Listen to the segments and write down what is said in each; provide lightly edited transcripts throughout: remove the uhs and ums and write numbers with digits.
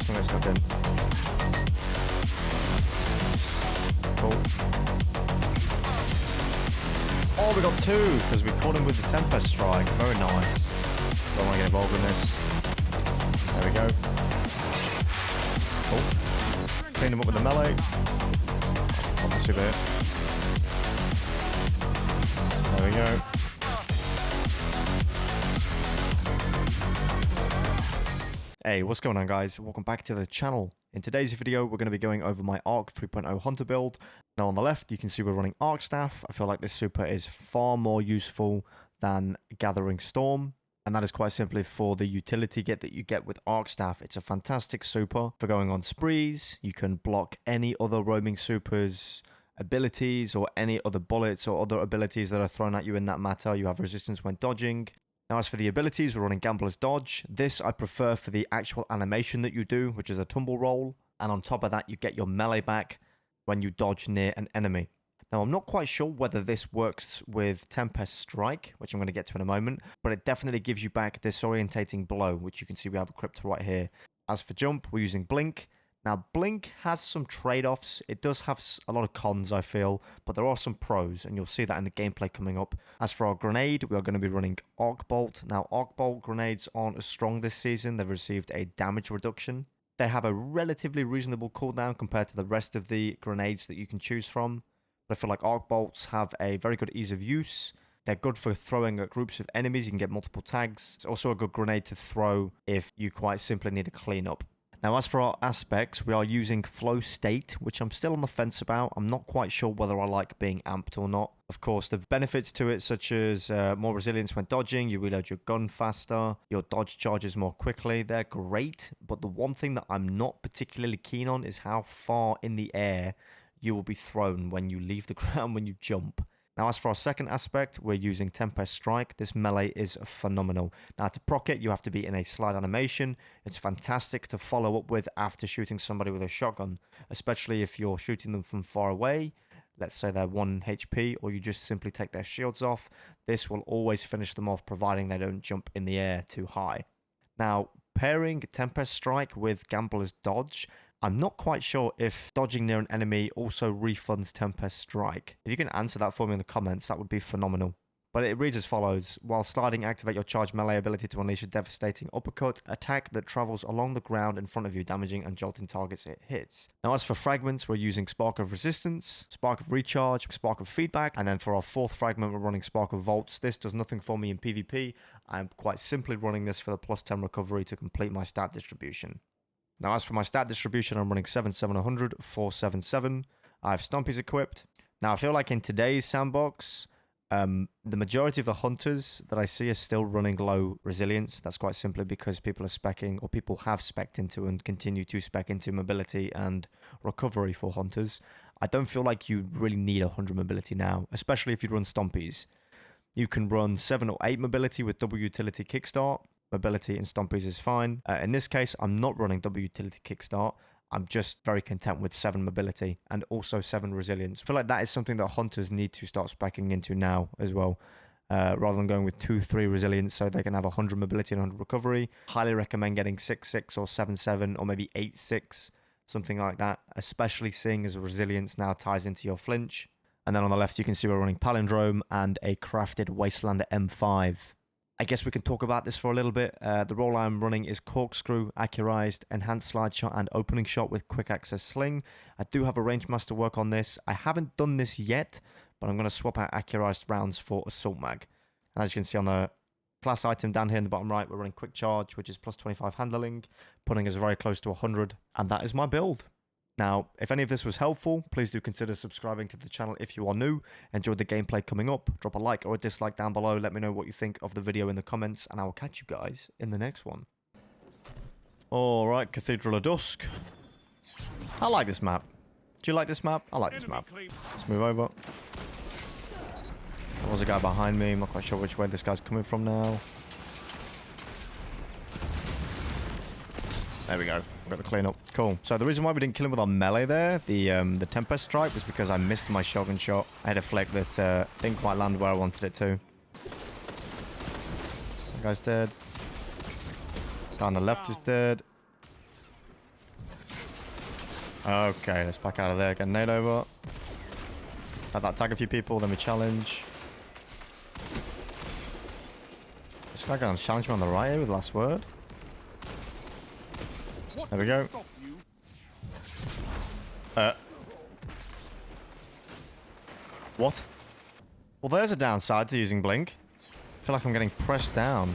That's when I stuck in. Cool. Oh, we got two, because we caught him with the Tempest Strike. Very nice. Don't want to get involved in this. There we go. Cool. Clean him up with the melee. Pop my super hit. There we go. Hey, what's going on guys? Welcome back to the channel. In today's video, we're going to be going over my Arc 3.0 Hunter build. Now on the left, you can see we're running Arc Staff. I feel like this super is far more useful than Gathering Storm. And that is quite simply for the utility get that you get with Arc Staff. It's a fantastic super for going on sprees. You can block any other roaming supers abilities or any other bullets or other abilities that are thrown at you in that matter. You have resistance when dodging. Now as for the abilities, we're running Gambler's Dodge. This I prefer for the actual animation that you do, which is a tumble roll. And on top of that, you get your melee back when you dodge near an enemy. Now I'm not quite sure whether this works with Tempest Strike, which I'm going to get to in a moment, but it definitely gives you back disorientating blow, which you can see we have equipped right here. As for jump, we're using Blink. Now, Blink has some trade-offs. It does have a lot of cons, I feel, but there are some pros, and you'll see that in the gameplay coming up. As for our grenade, we are going to be running Arc Bolt. Now, Arc Bolt grenades aren't as strong this season. They've received a damage reduction. They have a relatively reasonable cooldown compared to the rest of the grenades that you can choose from. But I feel like Arc Bolts have a very good ease of use. They're good for throwing at groups of enemies. You can get multiple tags. It's also a good grenade to throw if you quite simply need a cleanup. Now, as for our aspects, we are using Flow State, which I'm still on the fence about. I'm not quite sure whether I like being amped or not. Of course, the benefits to it, such as more resilience when dodging, you reload your gun faster, your dodge charges more quickly, they're great. But the one thing that I'm not particularly keen on is how far in the air you will be thrown when you leave the ground when you jump. Now, as for our second aspect, we're using Tempest Strike. This melee is phenomenal. Now, to proc it, you have to be in a slide animation. It's fantastic to follow up with after shooting somebody with a shotgun, especially if you're shooting them from far away. Let's say they're 1 HP, or you just simply take their shields off. This will always finish them off, providing they don't jump in the air too high. Now, pairing Tempest Strike with Gambler's Dodge, I'm not quite sure if dodging near an enemy also refunds Tempest Strike. If you can answer that for me in the comments, that would be phenomenal. But it reads as follows. While sliding, activate your charge melee ability to unleash a devastating uppercut attack that travels along the ground in front of you, damaging and jolting targets it hits. Now, as for fragments, we're using Spark of Resistance, Spark of Recharge, Spark of Feedback, and then for our fourth fragment, we're running Spark of Volts. This does nothing for me in PvP. I'm quite simply running this for the plus 10 recovery to complete my stat distribution. Now, as for my stat distribution, I'm running 7,700, 477. I have Stompies equipped. Now, I feel like in today's sandbox, the majority of the hunters that I see are still running low resilience. That's quite simply because people are speccing, or people have specced into and continue to spec into mobility and recovery for hunters. I don't feel like you really need 100 mobility now, especially if you run Stompies. You can run 7 or 8 mobility with double utility kickstart. Mobility and Stompies is fine. In this case, I'm not running double utility kickstart. I'm just very content with 7 mobility and also 7 resilience. I feel like that is something that hunters need to start speccing into now as well, rather than going with 2-3 resilience so they can have 100 mobility and 100 recovery. Highly recommend getting 6-6 or 7-7 or maybe 8-6, something like that, especially seeing as resilience now ties into your flinch. And then on the left, you can see we're running Palindrome and a crafted Wastelander M5. I guess we can talk about this for a little bit. The role I'm running is Corkscrew, Accurized, Enhanced Slide Shot, and Opening Shot with Quick Access Sling. I do have a Range Master work on this. I haven't done this yet, but I'm going to swap out Accurized rounds for Assault Mag. And as you can see on the class item down here in the bottom right, we're running Quick Charge, which is plus 25 handling, putting us very close to 100. And that is my build. Now, if any of this was helpful, please do consider subscribing to the channel if you are new. Enjoyed the gameplay coming up. Drop a like or a dislike down below. Let me know what you think of the video in the comments, and I will catch you guys in the next one. Alright, Cathedral of Dusk. I like this map. Do you like this map? I like this map. Let's move over. There was a guy behind me. I'm not quite sure which way this guy's coming from now. There we go. We've got the cleanup. Cool. So the reason why we didn't kill him with our melee there, the Tempest Strike, was because I missed my shotgun shot. I had a flick that didn't quite land where I wanted it to. That guy's dead. Guy on the left is dead. Okay, let's back out of there. Get a nade over. Let that tag a few people, then we challenge. This guy gonna challenge me on the right here with the last word. There we go. What? Well, there's a downside to using Blink. I feel like I'm getting pressed down.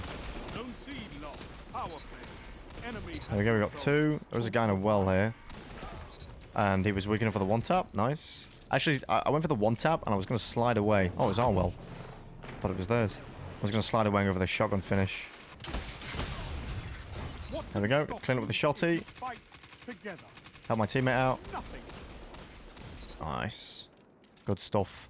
There we go, we got two. There's a guy in a well here. And he was weak enough for the one tap. Nice. Actually, I went for the one tap and I was going to slide away. Oh, it was our well. Thought it was theirs. I was going to slide away over the shotgun finish. There we go. Clean up with the shotty. Help my teammate out. Nice. Good stuff.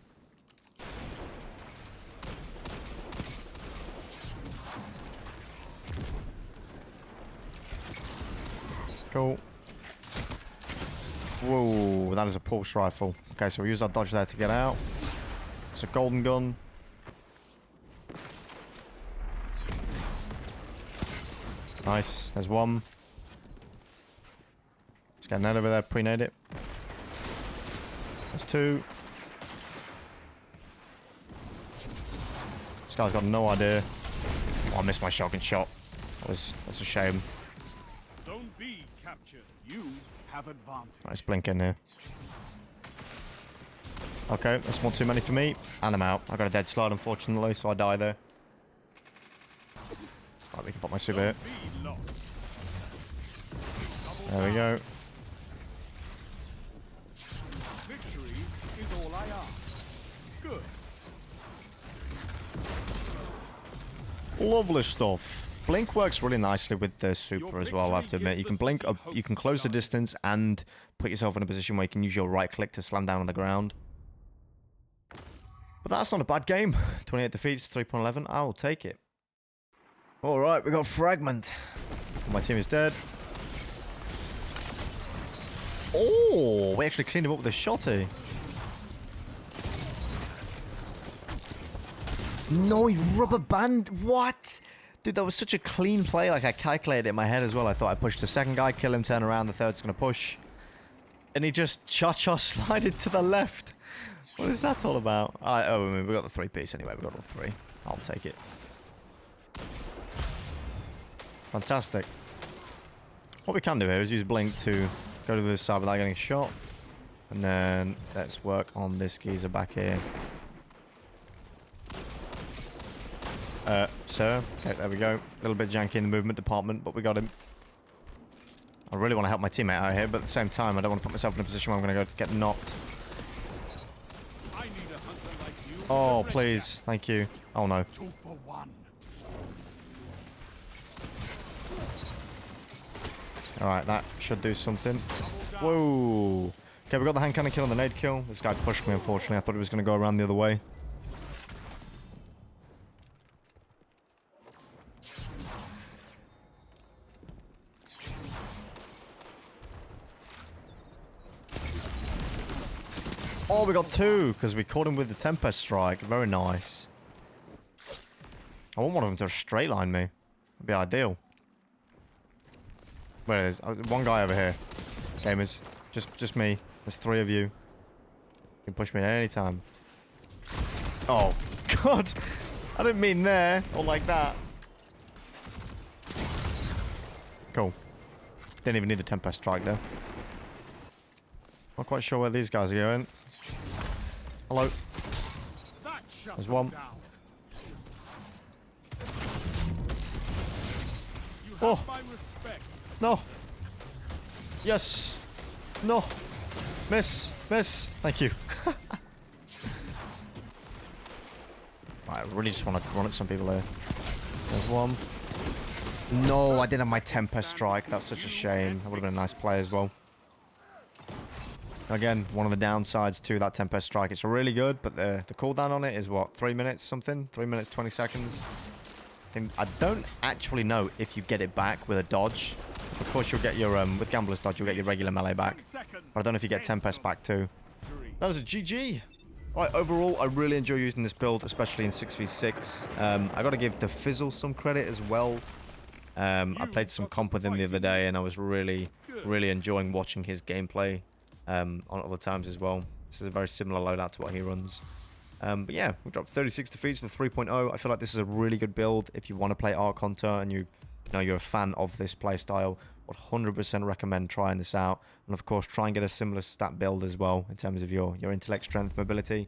Cool. Whoa, that is a pulse rifle. Okay, so we use our dodge there to get out. It's a golden gun. Nice, there's one. Just get a nade over there, pre-nade it. There's two. This guy's got no idea. Oh, I missed my shotgun shot. That's a shame. Don't be captured. You have advantage. Nice blink in here. Okay, that's one too many for me. And I'm out. I got a dead slide, unfortunately, so I die there. Right, we can pop my super here. There we go. Victory is all I ask. Good. Lovely stuff. Blink works really nicely with the super as well, I have to admit. You can blink up, you can close the distance and put yourself in a position where you can use your right click to slam down on the ground. But that's not a bad game. 28 defeats, 3.11. I will take it. Alright, we got Fragment. My team is dead. Oh, we actually cleaned him up with a shotty. No, he rubber band. What? Dude, that was such a clean play. Like, I calculated it in my head as well. I thought I pushed the second guy, kill him, turn around, the third's going to push. And he just cha-cha slided to the left. What is that all about? Oh, I mean, we got the three-piece anyway. We got all three. I'll take it. Fantastic. What we can do here is use Blink to go to this side without getting shot. And then let's work on this geezer back here. Sir. Okay, there we go. A little bit janky in the movement department, but we got him. I really want to help my teammate out here, but at the same time, I don't want to put myself in a position where I'm going to go get knocked. Oh, please. Thank you. Oh, no. 2 for 1. Alright, that should do something. Whoa. Okay, we got the hand cannon kill and the nade kill. This guy pushed me, unfortunately. I thought he was going to go around the other way. Oh, we got two, because we caught him with the Tempest Strike. Very nice. I want one of them to straight line me. That'd be ideal. Where is one guy over here? Gamers. Just me. There's three of you. You can push me at any time. Oh, God. I didn't mean there. Or like that. Cool. Didn't even need the Tempest Strike there. Not quite sure where these guys are going. Hello. There's one. Oh. No. Yes. No. Miss. Miss. Thank you. I really just want to run at some people here. There's one. No, I didn't have my Tempest Strike. That's such a shame. That would have been a nice play as well. Again, one of the downsides to that Tempest Strike. It's really good, but the cooldown on it is what? 3 minutes something? 3 minutes, 20 seconds? I don't actually know if you get it back with a dodge. Of course, you'll get your, with Gambler's Dodge, you'll get your regular melee back. But I don't know if you get Tempest back too. That is a GG. Right, overall, I really enjoy using this build, especially in 6v6. I got to give the Fizzle some credit as well. I played some comp with him the other day, and I was really enjoying watching his gameplay on other times as well. This is a very similar loadout to what he runs. But yeah, we dropped 36 defeats to 3.0. I feel like this is a really good build if you want to play Arc Hunter and you know you're a fan of this playstyle. Would 100% recommend trying this out, and of course try and get a similar stat build as well in terms of your intellect, strength, mobility.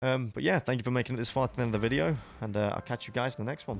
But yeah, thank you for making it this far to the end of the video, and I'll catch you guys in the next one.